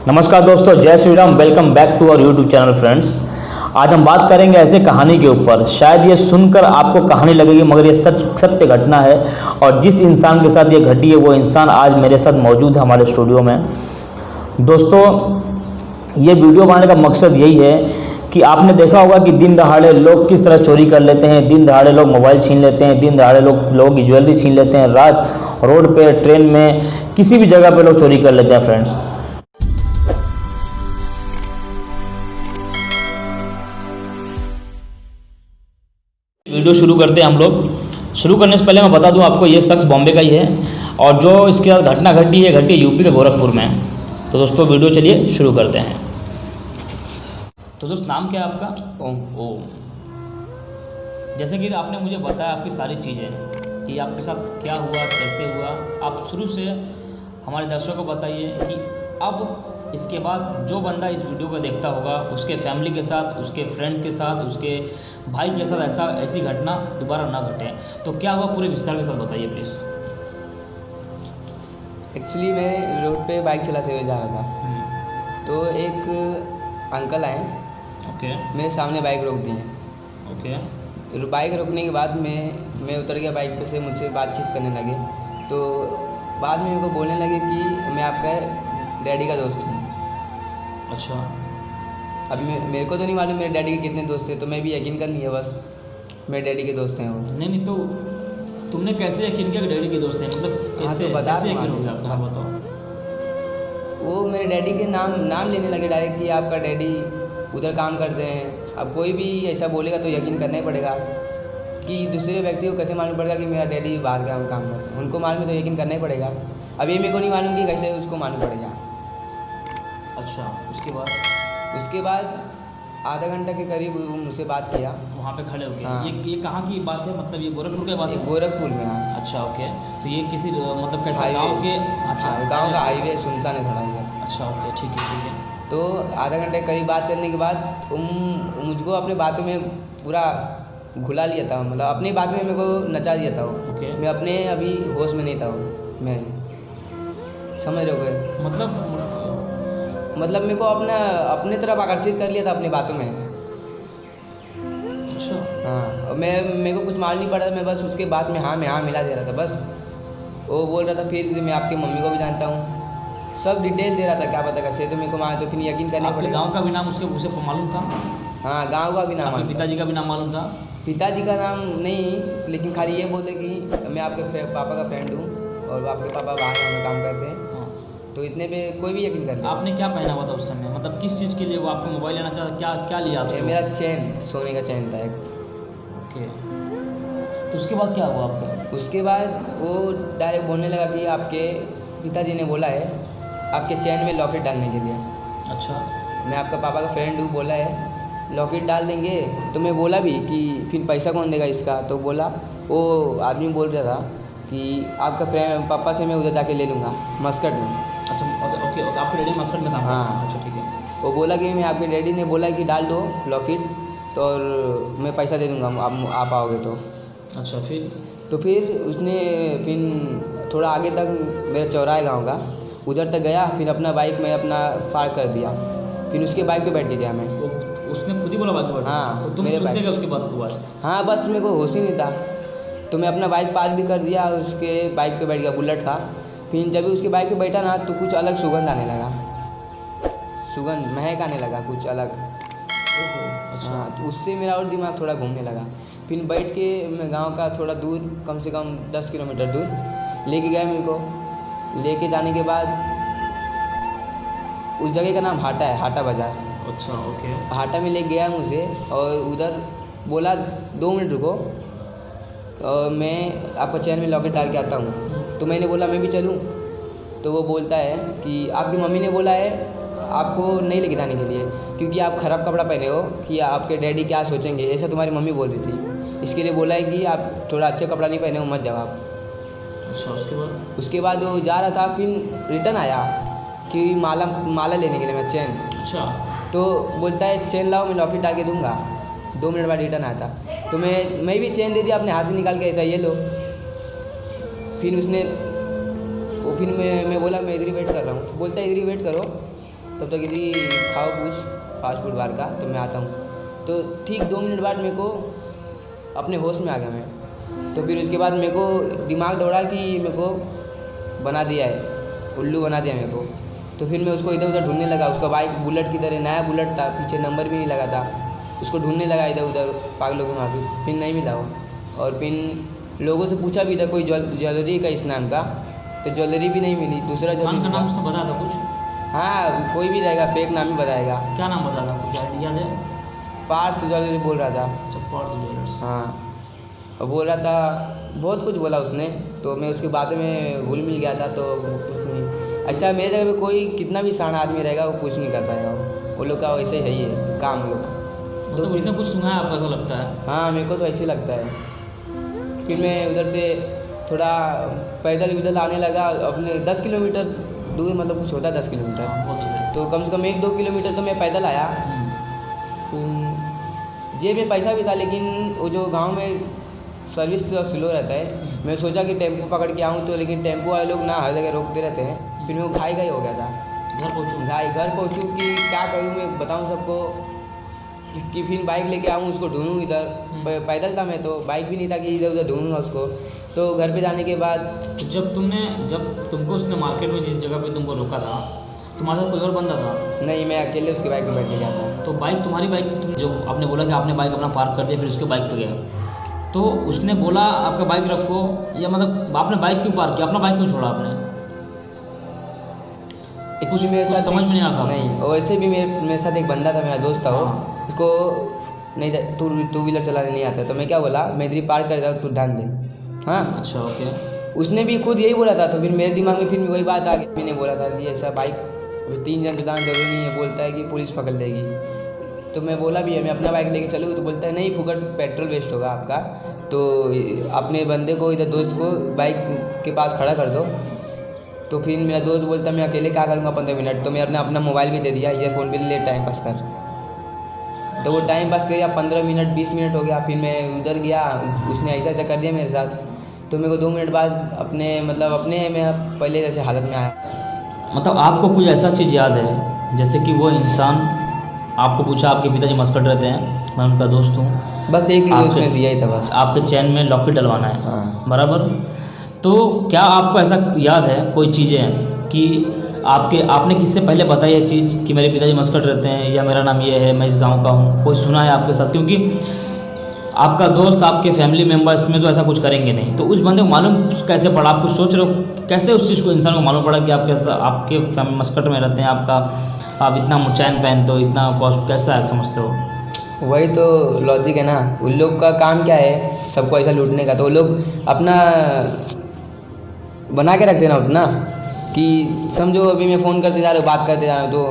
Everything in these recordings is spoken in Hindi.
नमस्कार दोस्तों, जय Shri Ram. Welcome back to our YouTube channel friends. आज हम बात करेंगे ऐसे कहानी के ऊपर। शायद ये सुनकर आपको कहानी लगेगी, मगर ये सत्य घटना है और जिस इंसान के साथ ये घटी है वो इंसान आज मेरे साथ मौजूद है हमारे स्टूडियो में। दोस्तों, ये वीडियो बनाने का मकसद यही है कि आपने देखा होगा कि दिन दहाड़े लोग किस तरह चोरी कर लेते हैं, दिन दहाड़े लोग मोबाइल छीन लेते हैं, दिन दहाड़े लोग की ज्वेलरी छीन लेते हैं, रात रोड पे, ट्रेन में, किसी भी जगह पे लोग चोरी कर लेते हैं फ्रेंड्स। वीडियो शुरू करते हैं हम लोग। शुरू करने से पहले मैं बता दूं आपको, ये शख्स बॉम्बे का ही है और जो इसके साथ घटना घटी है यूपी के गोरखपुर में। तो दोस्तों वीडियो चलिए शुरू करते हैं। तो दोस्त, नाम क्या है आपका? ओम। जैसे कि आपने मुझे बताया आपकी सारी चीज़ें कि आपके साथ क्या हुआ, कैसे हुआ, आप शुरू से हमारे दर्शकों को बताइए कि अब इसके बाद जो बंदा इस वीडियो को देखता होगा उसके फैमिली के साथ, उसके फ्रेंड के साथ, उसके भाई के साथ ऐसी घटना दोबारा ना घटे। तो क्या हुआ, पूरे विस्तार के साथ बताइए प्लीज़। एक्चुअली मैं रोड पे बाइक चलाते हुए जा रहा था, तो एक अंकल आए। ओके। मेरे सामने बाइक रोक दिए। ओके। बाइक रोकने के बाद मैं उतर गया बाइक पे से, मुझसे बातचीत करने लगे। तो बाद में मेरे को बोलने लगे कि मैं आपका डैडी का दोस्त हूँ। अच्छा। अब मेरे को तो नहीं मालूम मेरे डैडी के कितने दोस्त थे, तो मैं भी यकीन कर लिया बस मेरे डैडी के दोस्त हैं वो। नहीं, तो तुमने कैसे यकीन किया कि डैडी के दोस्त हैं? मतलब कैसे? तो बता कैसे यकीन हो गया आपका? बताओ। वो मेरे डैडी के नाम लेने लगे डायरेक्ट कि आपका डैडी उधर काम करते हैं। अब कोई भी ऐसा बोलेगा तो यकीन करना ही पड़ेगा कि दूसरे व्यक्ति को कैसे मालूम पड़ेगा कि मेरा डैडी बाहर का काम करता है। उनको मालूम है तो यकीन करना ही पड़ेगा। अब ये मेरे को नहीं मालूम कि कैसे उसको मालूम पड़ेगा। अच्छा, उसके बाद आधा घंटा के करीब वो मुझसे बात किया। वहाँ पे खड़े हो गए? हाँ। ये कहाँ की बात है? मतलब ये गोरखपुर की बात है? गोरखपुर में। हाँ। अच्छा, ओके। तो ये किसी मतलब कैसा गांव के? अच्छा, गांव का हाईवे सुनसान है थोड़ा इधर। अच्छा, ओके, ठीक है। तो आधा घंटे करीब बात करने के बाद मुझको अपने बातों में पूरा घुला लिया था। मतलब अपनी बातों में मेरे को नचा दिया था वो। ओके। मैं अपने अभी होश में नहीं था वो। मैं समझ रहे हो गए? मतलब मेरे को अपने तरफ आकर्षित कर लिया था अपनी बातों में। अच्छा। हाँ। और मेरे को कुछ मालूम नहीं पड़ा था। मैं बस उसके बाद में हाँ मिला दे रहा था बस। वो बोल रहा था फिर मैं आपकी मम्मी को भी जानता हूँ, सब डिटेल दे रहा था। क्या पता कैसे, तो मेरे को मालूम, तो फिर यकीन करना पड़ेगा। गांव का भी नाम उसे मालूम था? हाँ, गांव का भी नाम। पिताजी का भी नाम मालूम था? पिताजी का नाम नहीं, लेकिन खाली ये बोले कि मैं आपके पापा का फ्रेंड हूँ और आपके पापा बाहर में काम करते हैं। तो इतने पे कोई भी यकीन कर लिया। आपने क्या पहना हुआ था उस समय? मतलब किस चीज़ के लिए वो आपको मोबाइल लेना चाहता? क्या लिया आपसे? मेरा चेन, सोने का चेन था एक। ओके। तो उसके बाद क्या हुआ आपका? उसके बाद वो डायरेक्ट बोलने लगा कि आपके पिताजी ने बोला है आपके चैन में लॉकेट डालने के लिए। अच्छा। मैं आपका पापा का फ्रेंड हूँ, बोला है लॉकेट डाल देंगे। तो मैं बोला भी कि फिर पैसा कौन देगा इसका? तो बोला, वो आदमी बोल रहा था कि आपका पापा से मैं उधर जाके ले लूँगा मस्कट में। अच्छा, ओके। आपके डैडी मस्कट में काम? हाँ। अच्छा, ठीक है। वो बोला कि मैं आपके डैडी ने बोला कि डाल दो लॉकेट, तो और मैं पैसा दे दूँगा आप आओगे तो। अच्छा, फिर? तो फिर उसने फिर थोड़ा आगे तक मेरा चौराहा है गाँव का, उधर तक गया। फिर अपना बाइक में अपना पार्क कर दिया। फिर उसके बाइक पे बैठ के गया मैं। उसने खुद ही बोला बाइक पे बैठ? हाँ। तुम सुनते क्या उसके बाद को? हाँ, बस मेरे को होश ही नहीं था। तो मैं अपना बाइक पार्क भी कर दिया, उसके बाइक पे बैठ गया, बुलेट था। फिर जब भी उसके बाइक पे बैठा ना, तो कुछ अलग सुगंध आने लगा, महक आने लगा कुछ अलग। अच्छा। हाँ, तो उससे मेरा और दिमाग थोड़ा घूमने लगा। फिर बैठ के मैं गांव का थोड़ा दूर, कम से कम 10 किलोमीटर दूर लेके गया। मेरे को लेके जाने के बाद उस जगह का नाम हाटा है, हाटा बाज़ार। अच्छा, ओके। हाटा में ले गया मुझे और उधर बोला 2 मिनट रुको और मैं आपका चैन में लॉकेट डाल के आता हूँ। तो मैंने बोला मैं भी चलूँ? तो वो बोलता है कि आपकी मम्मी ने बोला है आपको नहीं लेके जाने के लिए, क्योंकि आप ख़राब कपड़ा पहने हो कि आपके डैडी क्या सोचेंगे, ऐसा तुम्हारी मम्मी बोल रही थी। इसके लिए बोला है कि आप थोड़ा अच्छा कपड़ा नहीं पहने हो, मत जाओ आप। अच्छा, उसके बाद वो जा रहा था, फिर रिटर्न आया कि माला लेने के लिए, मैं चैन। अच्छा। तो बोलता है चैन लाओ, मैं लॉकेट डाल के दूँगा। 2 मिनट बाद रिटर्न आया था। तो मैं भी चैन दे दिया अपने हाथ से निकाल के, ऐसा ये लो। फिर उसने फिर मैं बोला मैं इधर ही वेट कर रहा हूँ। तो बोलता है इधर ही वेट करो। तब तक यदि खाओ कुछ फास्ट फूड बाहर का, तो मैं आता हूँ। तो ठीक 2 मिनट बाद मेरे को अपने होश में आ गया मैं। तो फिर उसके बाद मेरे को दिमाग दौड़ा कि मेरे को बना दिया है, उल्लू बना दिया मेरे को। तो फिर मैं उसको इधर उधर ढूंढने लगा। उसका बाइक बुलेट की तरह नया बुलेट था, पीछे नंबर भी नहीं लगा था। उसको ढूंढने लगा इधर उधर पागलों के वहाँ पे, फिर नहीं मिला वो। और फिर लोगों से पूछा भी था कोई ज्वेलरी का इस नाम का, तो ज्वेलरी भी नहीं मिली। दूसरा दुकान ज्वेलरी का नाम उसने बताया था कुछ? हाँ, कोई भी रहेगा, फेक नाम ही बताएगा। क्या नाम बताया था कुछ याद है? पार्थ ज्वेलरी बोल रहा था। अच्छा, पार्थ ज्वेलर्स। हाँ, और बोल रहा था, बहुत कुछ बोला उसने। तो मैं उसकी बातों में घुल मिल गया था। तो कुछ नहीं, ऐसा मेरे जगह पे कोई कितना भी शाना आदमी रहेगा वो कुछ नहीं कर पाएगा। वो लोग का वैसे है ही है काम वो लोग का। तो उसने कुछ सुना है आपको, ऐसा लगता है? हाँ, मेरे को तो ऐसे लगता है। फिर मैं उधर से थोड़ा पैदल उधर आने लगा। अपने 10 किलोमीटर दूर, मतलब कुछ होता है 10 किलोमीटर, वो तो है। तो कम से कम 1-2 किलोमीटर तो मैं पैदल आया। फिर जेब में पैसा भी था, लेकिन वो जो गांव में सर्विस थोड़ा स्लो रहता है। मैं सोचा कि टेंपो पकड़ के आऊँ, तो लेकिन टेंपो वाले लोग ना हर जगह रोकते रहते हैं। फिर मैं वो घाई हो गया था। घर पहुँचूँ कि क्या करूँ, मैं बताऊँ सबको कि फिर बाइक लेके आऊँ, उसको ढूंढूँ इधर। पैदल था मैं, तो बाइक भी नहीं था कि इधर उधर ढूंढूँगा उसको। तो घर पे जाने के बाद जब तुमको उसने मार्केट में जिस जगह पे तुमको रोका था, तुम्हारे साथ कोई और बंदा था? नहीं, मैं अकेले उसके बाइक पे बैठ के गया था। तो बाइक तुम्हारी बाइक पे, तुम जो आपने बोला कि आपने बाइक अपना पार्क कर दिया, फिर उसके बाइक पे गया, तो उसने बोला आपका बाइक रखो, या मतलब आपने बाइक क्यों पार्क किया, अपना बाइक क्यों छोड़ा आपने? एक्चुअली मेरे साथ समझ में नहीं आता। नहीं, वैसे भी मेरे साथ एक बंदा था, मेरा दोस्त था वो। हाँ। उसको नहीं टू व्हीलर चलाने नहीं आता। तो मैं क्या बोला, मैं इधर पार्क कर रहा हूँ, तू ध्यान दे। हाँ, अच्छा, ओके। उसने भी खुद यही बोला था। तो फिर मेरे दिमाग में फिर वही बात आ गई। मैंने बोला था कि ऐसा बाइक अभी 3 जन जुटाना जरूरी नहीं है, बोलता है कि पुलिस पकड़ लेगी। तो मैं बोला भी है, मैं अपना बाइक लेके चलूँ, तो बोलता है नहीं, फुकट पेट्रोल वेस्ट होगा आपका, तो अपने बंदे को इधर दोस्त को बाइक के पास खड़ा कर दो। तो फिर मेरा दोस्त बोलता मैं अकेले क्या करूँगा 15 मिनट। तो मैं अपना मोबाइल भी दे दिया, ईयरफोन भी ले, टाइम पास कर। तो वो टाइम पास किया, 15 मिनट 20 मिनट हो गया। फिर मैं उधर गया, उसने ऐसा ऐसा कर दिया मेरे साथ। तो मेरे को 2 मिनट बाद अपने मैं पहले जैसे हालत में आया। मतलब आपको कुछ ऐसा चीज़ याद है, जैसे कि वो इंसान आपको पूछा, आपके पिताजी मस्कट रहते हैं, मैं उनका दोस्त हूँ, बस एक वीडियो उसने दिया ही था, बस आपके चैन में लॉकेट डलवाना है। हाँ। बराबर। तो क्या आपको ऐसा याद है कोई चीज़ें कि आपने किससे पहले बताई ये चीज़ कि मेरे पिताजी मस्कट रहते हैं, या मेरा नाम ये है, मैं इस गांव का हूँ? कोई सुना है आपके साथ? क्योंकि आपका दोस्त, आपके फैमिली मेम्बर्स में तो ऐसा कुछ करेंगे नहीं। तो उस बंदे को मालूम कैसे पड़ा? आप कुछ सोच रहे हो कैसे उस चीज़ को इंसान को मालूम पड़ा कि आपके फैमिली मस्कट में रहते हैं, आप इतना चैन पहनते हो, इतना कॉस्ट, कैसा है समझते हो? वही तो लॉजिक है ना। उन लोग का काम क्या है, सबको ऐसा लूटने का। तो वो लोग अपना बना के रखते ना उतना, कि समझो अभी मैं फ़ोन करते जा रहा हूँ, बात करते जा रहा हूँ, तो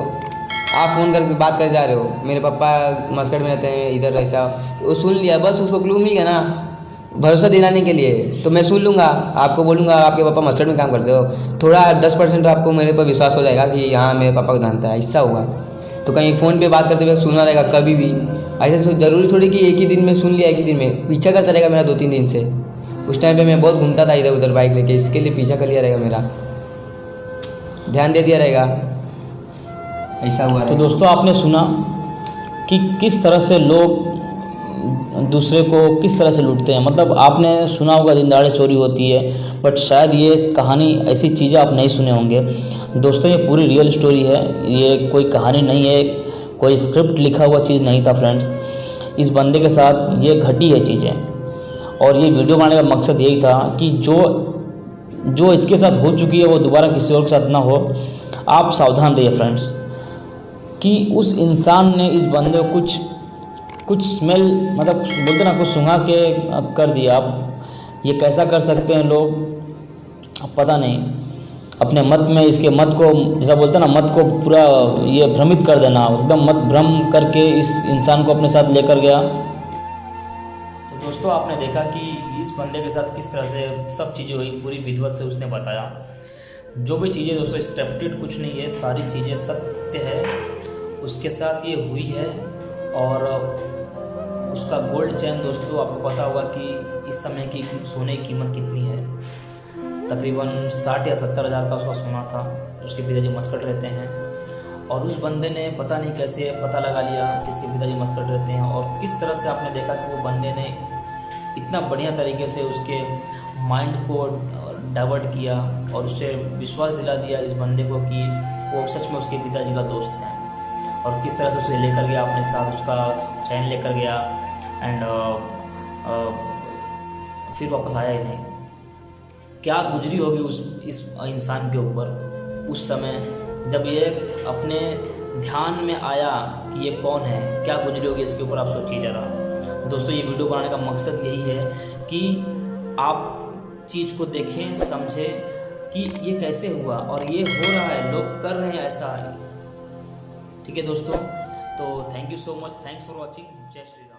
आप फ़ोन करके बात करते जा रहे हो, मेरे पापा मस्कट में रहते हैं इधर, ऐसा वो सुन लिया, बस उसको क्लू मिल गया ना भरोसा दिलाने के लिए। तो मैं सुन लूँगा, आपको बोलूँगा आपके पापा मस्कट में काम करते हो, थोड़ा 10% आपको मेरे पर विश्वास हो जाएगा कि हाँ मेरे पापा को जानता है, ऐसा होगा। तो कहीं फ़ोन पे बात करते हुए सुना रहेगा कभी भी। ऐसा ज़रूरी थोड़ी कि एक ही दिन में सुन लिया, एक ही दिन में पीछा करता रहेगा मेरा 2-3 दिन से। उस टाइम पे मैं बहुत घूमता था इधर उधर बाइक लेके, इसके लिए पीछा कर लिया रहेगा मेरा, ध्यान दे दिया रहेगा, ऐसा हुआ। तो दोस्तों आपने सुना कि किस तरह से लोग दूसरे को किस तरह से लूटते हैं। मतलब आपने सुना होगा दिन दहाड़े चोरी होती है, बट शायद ये कहानी, ऐसी चीज़ें आप नहीं सुने होंगे। दोस्तों ये पूरी रियल स्टोरी है, ये कोई कहानी नहीं है, कोई स्क्रिप्ट लिखा हुआ चीज़ नहीं था फ्रेंड्स। इस बंदे के साथ ये घटी है चीज़ें, और ये वीडियो बनाने का मकसद यही था कि जो इसके साथ हो चुकी है वो दोबारा किसी और के साथ ना हो। आप सावधान रहिए फ्रेंड्स, कि उस इंसान ने इस बंदे को कुछ स्मेल, मतलब बोलते ना, कुछ सूंघा के अब कर दिया। अब ये कैसा कर सकते हैं लोग, अब पता नहीं। अपने मत में इसके मत को, जैसा बोलते ना, मत को पूरा ये भ्रमित कर देना, एकदम मत भ्रम करके इस इंसान को अपने साथ लेकर गया। तो दोस्तों आपने देखा कि इस बंदे के साथ किस तरह से सब चीज़ें हुई, पूरी विधिवत से उसने बताया। जो भी चीज़ें दोस्तों स्क्रिप्टेड कुछ नहीं है, सारी चीज़ें सत्य है, उसके साथ ये हुई है। और उसका गोल्ड चैन दोस्तों आपको पता होगा कि इस समय की सोने की कीमत कितनी है, तकरीबन 60 या 70 हज़ार का उसका सोना था। उसके पिताजी मस्कट रहते हैं, और उस बंदे ने पता नहीं कैसे पता लगा लिया कि इसके पिताजी मस्कट रहते हैं, और किस तरह से आपने देखा कि वो बंदे ने इतना बढ़िया तरीके से उसके माइंड को डाइवर्ट किया और उसे विश्वास दिला दिया इस बंदे को कि वो सच में उसके पिताजी का दोस्त है, और किस तरह से उसे लेकर गया अपने साथ, उसका चैन लेकर गया एंड फिर वापस आया ही नहीं। क्या गुजरी होगी इस इंसान के ऊपर उस समय जब ये अपने ध्यान में आया कि ये कौन है, क्या गुजरी होगी इसके ऊपर, आप सोचिए ज़रा। दोस्तों ये वीडियो बनाने का मकसद यही है कि आप चीज़ को देखें, समझें कि ये कैसे हुआ और ये हो रहा है, लोग कर रहे हैं ऐसा। ठीक है दोस्तों, तो thank you so much, thanks for watching, जय श्री राम।